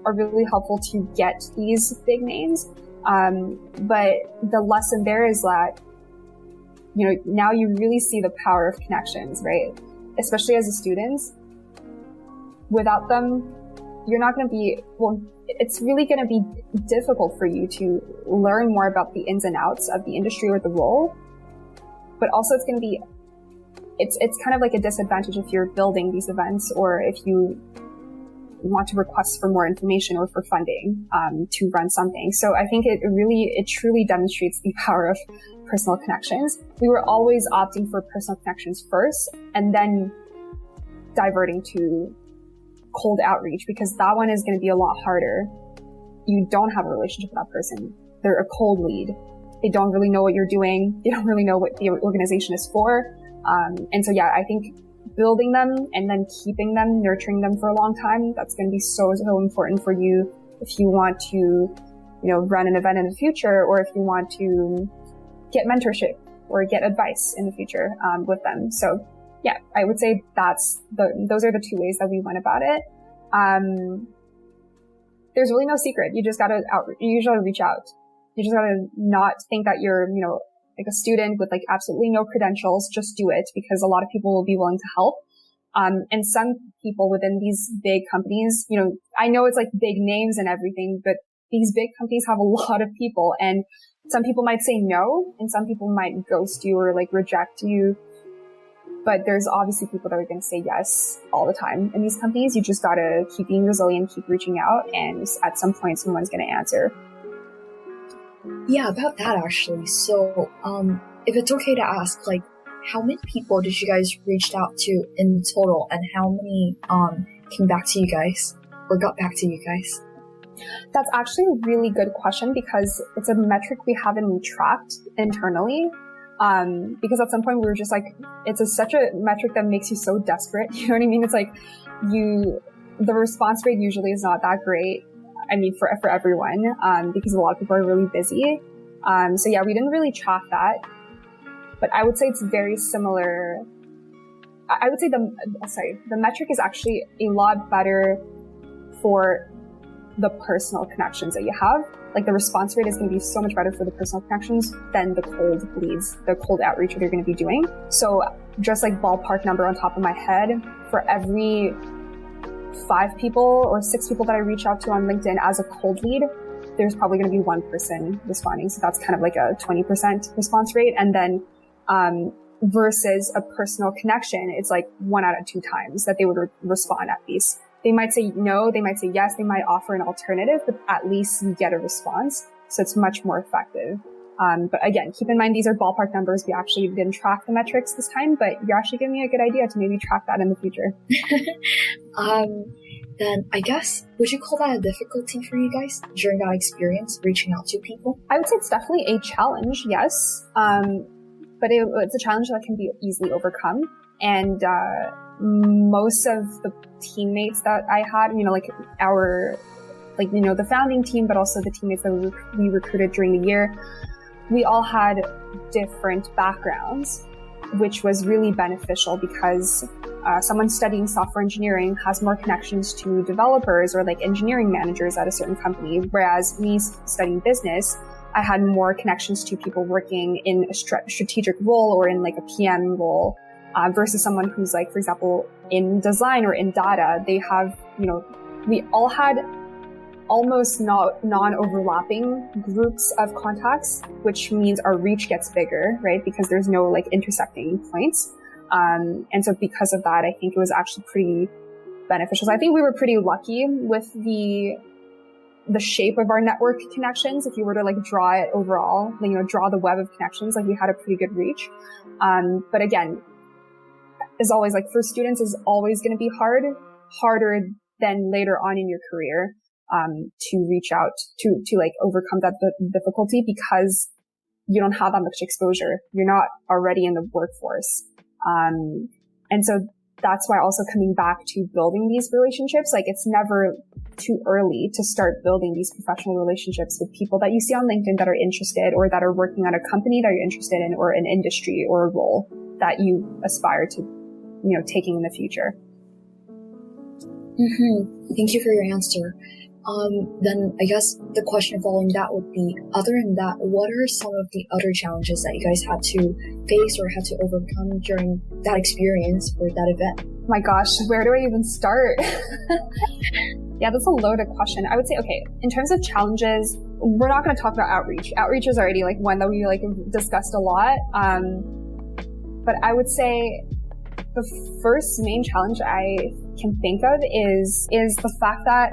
are really helpful to get these big names. But the lesson there is that, now you really see the power of connections, right? Especially as a student. Without them, you're not going to be, it's really going to be difficult for you to learn more about the ins and outs of the industry or the role. But also it's going to be, it's kind of like a disadvantage if you're building these events, or if you want to request for more information or for funding, to run something. So I think it truly demonstrates the power of personal connections. We were always opting for personal connections first and then diverting to cold outreach, because that one is going to be a lot harder. You don't have a relationship with that person. They're a cold lead. They don't really know what you're doing. They don't really know what the organization is for. And so, yeah, I think building them and then keeping them, nurturing them for a long time, that's going to be so, so important for you if you want to, run an event in the future, or if you want to get mentorship or get advice in the future, with them. So yeah, I would say those are the two ways that we went about it. There's really no secret. You just gotta reach out. You just gotta not think that you're, like a student with like absolutely no credentials. Just do it, because a lot of people will be willing to help. And some people within these big companies, I know it's like big names and everything, but these big companies have a lot of people, and some people might say no, and some people might ghost you or like reject you. But there's obviously people that are going to say yes all the time in these companies. You just got to keep being resilient, keep reaching out, and at some point someone's going to answer. Yeah, about that actually. So, if it's okay to ask, like, how many people did you guys reach out to in total, and how many came back to you guys or got back to you guys? That's actually a really good question, because it's a metric we haven't tracked internally. Because at some point we were just like, it's such a metric that makes you so desperate. You know what I mean? It's like the response rate usually is not that great. I mean, for everyone, because a lot of people are really busy. So yeah, we didn't really track that, but I would say it's very similar. I would say the metric is actually a lot better for the personal connections that you have. Like, the response rate is going to be so much better for the personal connections than the cold leads, the cold outreach that you're going to be doing. So just like ballpark number on top of my head, for every 5 people or 6 people that I reach out to on LinkedIn as a cold lead, there's probably going to be 1 person responding. So that's kind of like a 20% response rate. And then, versus a personal connection, it's like 1 out of 2 times that they would respond at least. They might say no, they might say yes, they might offer an alternative, but at least you get a response. So it's much more effective. But again, keep in mind, these are ballpark numbers. We actually didn't track the metrics this time, but you're actually giving me a good idea to maybe track that in the future. Then I guess, would you call that a difficulty for you guys during that experience, reaching out to people? I would say it's definitely a challenge, yes. But it's a challenge that can be easily overcome. And, most of the teammates that I had, the founding team, but also the teammates that we recruited during the year, we all had different backgrounds, which was really beneficial, because someone studying software engineering has more connections to developers or like engineering managers at a certain company, whereas me studying business, I had more connections to people working in a strategic role or in like a PM role. Versus someone who's like, for example, in design or in data. They have, we all had almost non-overlapping groups of contacts, which means our reach gets bigger, right? Because there's no like intersecting points. And so because of that, I think it was actually pretty beneficial. So I think we were pretty lucky with the shape of our network connections. If you were to like draw it overall, draw the web of connections, like we had a pretty good reach. But again, is always like, for students is always going to be harder than later on in your career, to reach out to like overcome that difficulty, because you don't have that much exposure. You're not already in the workforce. And so that's why also coming back to building these relationships, like it's never too early to start building these professional relationships with people that you see on LinkedIn that are interested or that are working on a company that you're interested in or an industry or a role that you aspire to, taking in the future. Thank you for your answer. Then I guess the question following that would be, other than that, what are some of the other challenges that you guys had to face or had to overcome during that experience or that event? My gosh, where do I even start? Yeah, that's a loaded question. I would say, okay, in terms of challenges, we're not going to talk about outreach. Outreach is already like one that we discussed a lot. But I would say the first main challenge I can think of is the fact that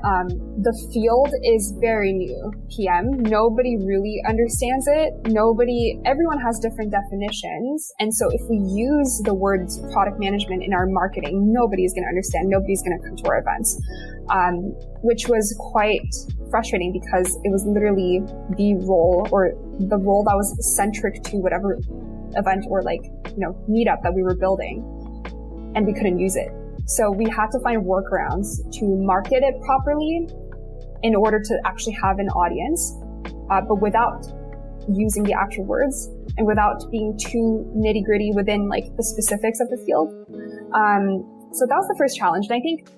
the field is very new. PM, nobody really understands it. Everyone has different definitions. And so if we use the words product management in our marketing, nobody's going to understand. Nobody's going to come to our events, which was quite frustrating because it was literally the role that was centric to whatever event or meetup that we were building. And we couldn't use it. So we had to find workarounds to market it properly in order to actually have an audience, but without using the actual words and without being too nitty gritty within the specifics of the field. So that was the first challenge. And I think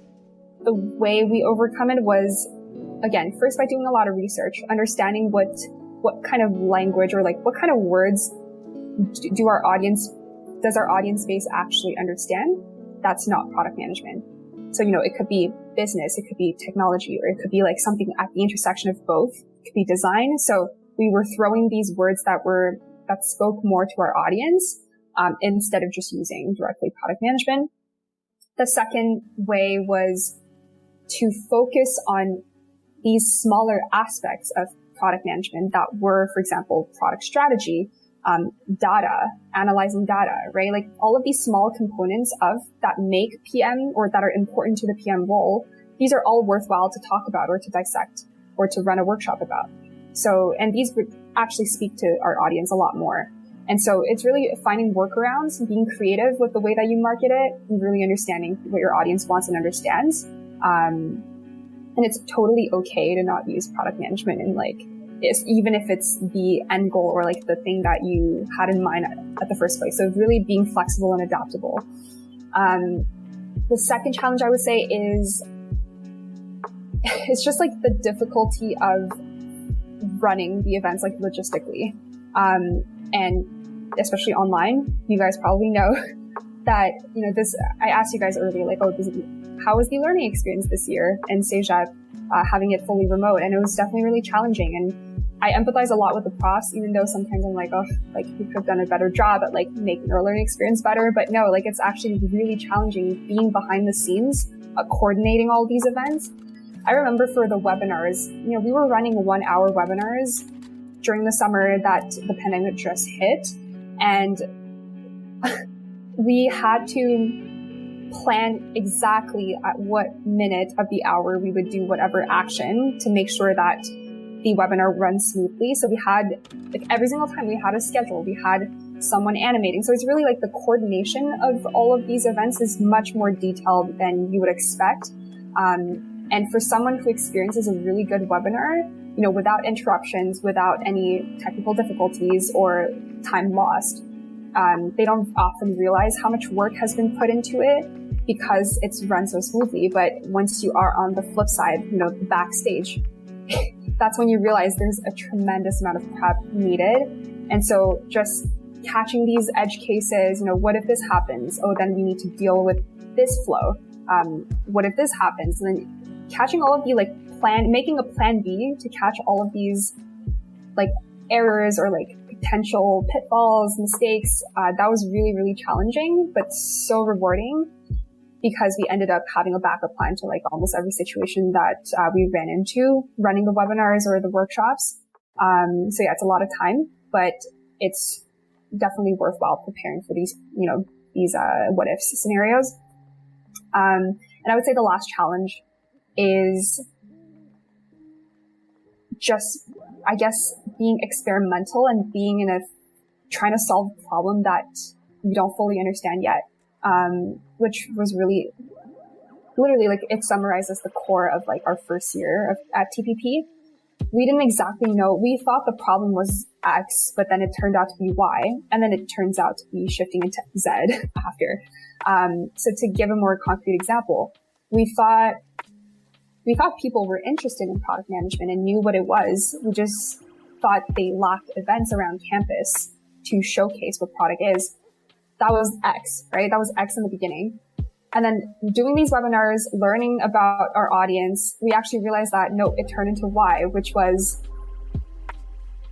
the way we overcome it was, again, first by doing a lot of research, understanding what kind of language or what kind of words does our audience base actually understand? That's not product management. So, it could be business, it could be technology, or it could be something at the intersection of both. It could be design. So we were throwing these words that spoke more to our audience, instead of just using directly product management. The second way was to focus on these smaller aspects of product management that were, for example, product strategy, data, analyzing data, right? All of these small components that make PM or that are important to the PM role, these are all worthwhile to talk about or to dissect or to run a workshop about. So, and these would actually speak to our audience a lot more. And so it's really finding workarounds and being creative with the way that you market it and really understanding what your audience wants and understands. And it's totally okay to not use product management in even if it's the end goal or the thing that you had in mind at the first place. So really being flexible and adaptable. The second challenge I would say is it's just the difficulty of running the events logistically. And especially online, you guys probably know that, I asked you guys earlier, how was the learning experience this year in Cégep, having it fully remote? And it was definitely really challenging. And I empathize a lot with the profs, even though sometimes I'm we could have done a better job at making our learning experience better. But no, it's actually really challenging being behind the scenes, coordinating all these events. I remember for the webinars, we were running 1 hour webinars during the summer that the pandemic just hit. And we had to plan exactly at what minute of the hour we would do whatever action to make sure that the webinar runs smoothly. So we had, every single time we had a schedule, we had someone animating. So it's really the coordination of all of these events is much more detailed than you would expect. And for someone who experiences a really good webinar, without interruptions, without any technical difficulties or time lost, they don't often realize how much work has been put into it because it's run so smoothly. But once you are on the flip side, the backstage, that's when you realize there's a tremendous amount of prep needed. And so just catching these edge cases, what if this happens? Oh, then we need to deal with this flow. What if this happens? And then catching all of the making a plan B to catch all of these errors or potential pitfalls, mistakes. That was really, really challenging, but so rewarding because we ended up having a backup plan to almost every situation that we ran into running the webinars or the workshops. So yeah, it's a lot of time, but it's definitely worthwhile preparing for these, these what if scenarios. And I would say the last challenge is just, I guess, being experimental and being trying to solve a problem that you don't fully understand yet. which was really, literally like it summarizes the core of like our first year at TPP. We didn't exactly know. We thought the problem was X, but then it turned out to be Y, and then it turns out to be shifting into Z after. So to give a more concrete example, we thought people were interested in product management and knew what it was. We just thought they lacked events around campus to showcase what product is. That was X, right? That was X in the beginning. And then doing these webinars, learning about our audience, we actually realized that no, it turned into Y, which was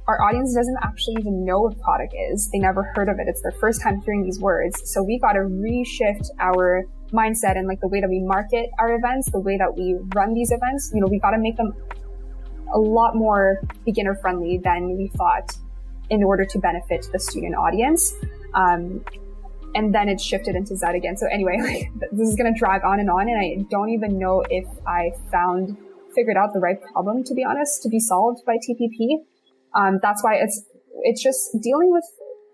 our audience doesn't actually even know what product is. They never heard of it. It's their first time hearing these words. So we got to reshift our mindset and like the way that we market our events, the way that we run these events. We got to make them a lot more beginner friendly than we thought in order to benefit the student audience. And then it shifted into Z again. So anyway, like, this is going to drag on, and I don't even know if I figured out the right problem, to be honest, to be solved by TPP. That's why it's just dealing with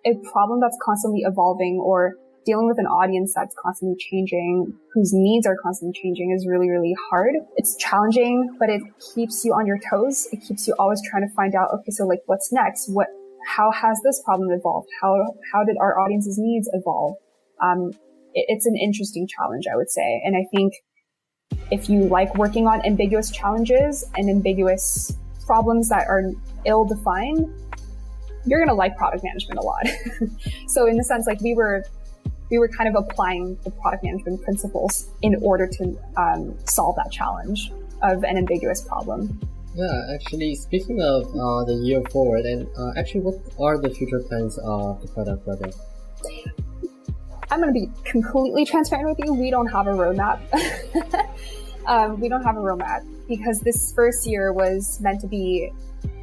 a problem that's constantly evolving, or dealing with an audience that's constantly changing, whose needs are constantly changing, is really, really hard. It's challenging, but it keeps you on your toes. It keeps you always trying to find out, okay, so like what's next? How has this problem evolved? How did our audience's needs evolve? It's an interesting challenge, I would say. And I think if you like working on ambiguous challenges and ambiguous problems that are ill-defined, you're going to like product management a lot. So in the sense, like we were kind of applying the product management principles in order to solve that challenge of an ambiguous problem. Yeah, actually, speaking of the year forward, and actually, what are the future plans of the product project? I'm going to be completely transparent with you. We don't have a roadmap. We don't have a roadmap because this first year was meant to be,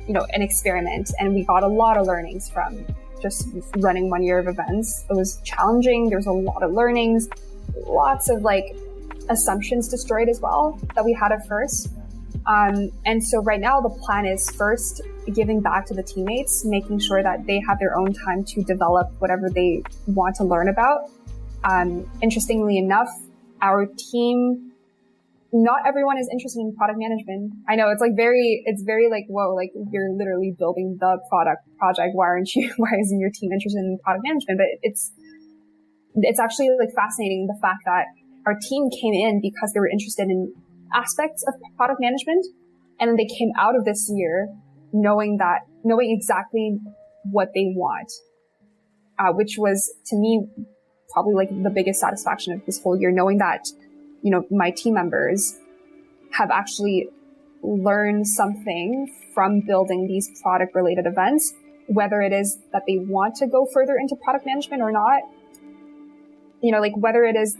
an experiment, and we got a lot of learnings from just running 1 year of events. It was challenging. There's a lot of learnings, lots of like assumptions destroyed as well that we had at first. And so right now the plan is first giving back to the teammates, making sure that they have their own time to develop whatever they want to learn about. Interestingly enough, our team, not everyone is interested in product management. I know it's very like, whoa, like you're literally building the project. Why isn't your team interested in product management? But it's actually like fascinating, the fact that our team came in because they were interested in aspects of product management, and then they came out of this year knowing exactly what they want, which was to me probably like the biggest satisfaction of this whole year, knowing that my team members have actually learned something from building these product related events, whether it is that they want to go further into product management or not, like whether it is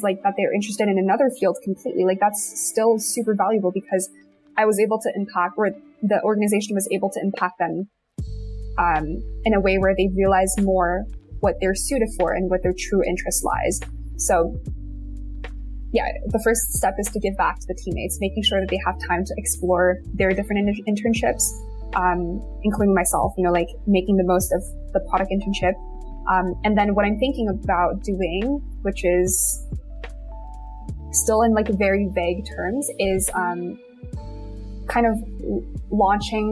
like that they're interested in another field completely, like that's still super valuable because I was able to impact, or the organization was able to impact them in a way where they realize more what they're suited for and what their true interest lies. So yeah, the first step is to give back to the teammates, making sure that they have time to explore their different internships, including myself, like making the most of the product internship. And then what I'm thinking about doing, which is still in like very vague terms, is kind of launching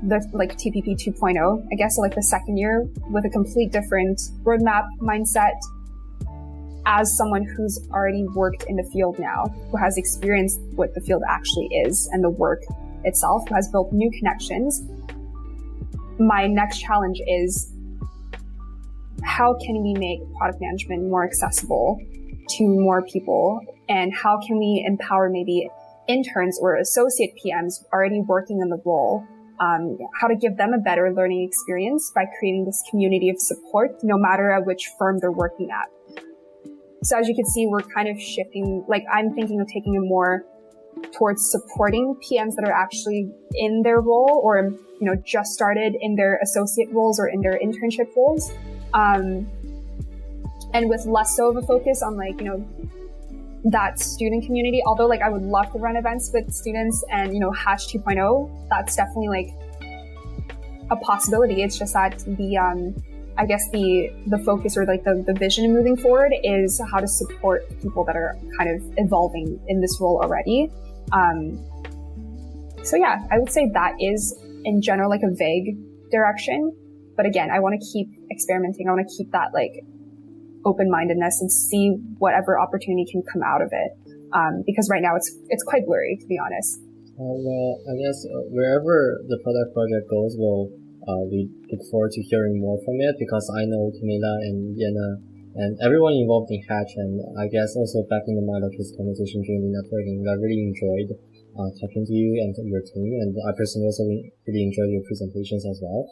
the like TPP 2.0, I guess, so like the second year with a complete different roadmap mindset, as someone who's already worked in the field now, who has experienced what the field actually is and the work itself, who has built new connections. My next challenge is, how can we make product management more accessible to more people? And how can we empower maybe interns or associate PMs already working in the role? How to give them a better learning experience by creating this community of support, no matter at which firm they're working at. So as you can see, we're kind of shifting, like I'm thinking of taking it more towards supporting PMs that are actually in their role, or, just started in their associate roles or in their internship roles. And with less so of a focus on like, that student community, although like I would love to run events with students and, Hatch 2.0, that's definitely like a possibility. It's just that I guess the focus or like the vision moving forward is how to support people that are kind of evolving in this role already. So yeah, I would say that is in general like a vague direction. But again, I want to keep experimenting. I want to keep that like open-mindedness and see whatever opportunity can come out of it. Because right now it's quite blurry, to be honest. Well, I guess wherever the product project goes, we look forward to hearing more from it, because I know Camila and Yana and everyone involved in Hatch, and I guess also back in the mind of this conversation during the networking, I really enjoyed talking to you and your team, and I personally also really enjoyed your presentations as well.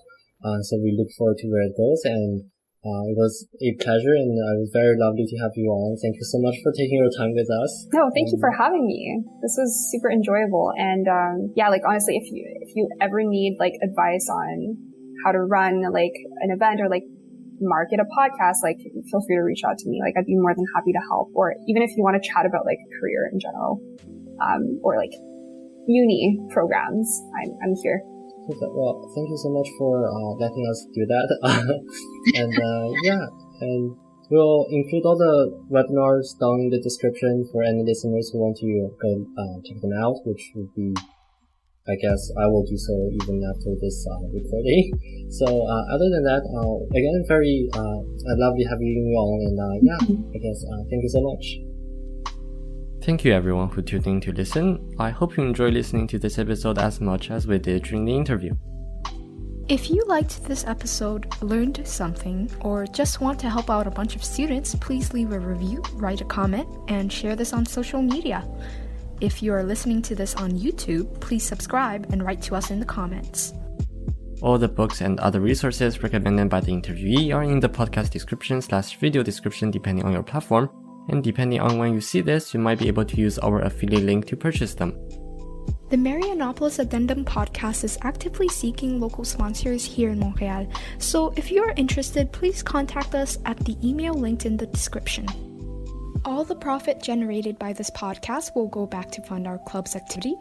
So we look forward to where it goes, and it was a pleasure, and it was very lovely to have you on. Thank you so much for taking your time with us. No, thank you for having me. This was super enjoyable. And yeah, like honestly, if you ever need like advice on how to run like an event or like market a podcast, like feel free to reach out to me. Like I'd be more than happy to help. Or even if you want to chat about like career in general, or like uni programs, I'm here. Well, thank you so much for letting us do that. And we'll include all the webinars down in the description for any listeners who want to go check them out, which would be, I guess, I will do so even after this recording. So other than that, again, very lovely having you on, and I guess thank you so much. Thank you everyone who tuned in to listen. I hope you enjoyed listening to this episode as much as we did during the interview. If you liked this episode, learned something, or just want to help out a bunch of students, please leave a review, write a comment, and share this on social media. If you are listening to this on YouTube, please subscribe and write to us in the comments. All the books and other resources recommended by the interviewee are in the podcast description/video description depending on your platform. And depending on when you see this, you might be able to use our affiliate link to purchase them. The Marianopolis Addendum podcast is actively seeking local sponsors here in Montreal, so if you are interested, please contact us at the email linked in the description. All the profit generated by this podcast will go back to fund our club's activity.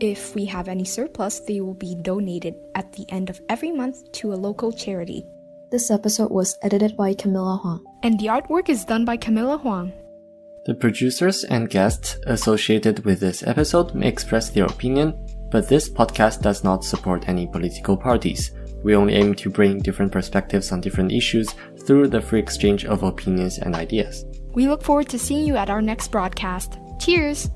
If we have any surplus, they will be donated at the end of every month to a local charity. This episode was edited by Camilla Huang. And the artwork is done by Camilla Huang. The producers and guests associated with this episode may express their opinion, but this podcast does not support any political parties. We only aim to bring different perspectives on different issues through the free exchange of opinions and ideas. We look forward to seeing you at our next broadcast. Cheers!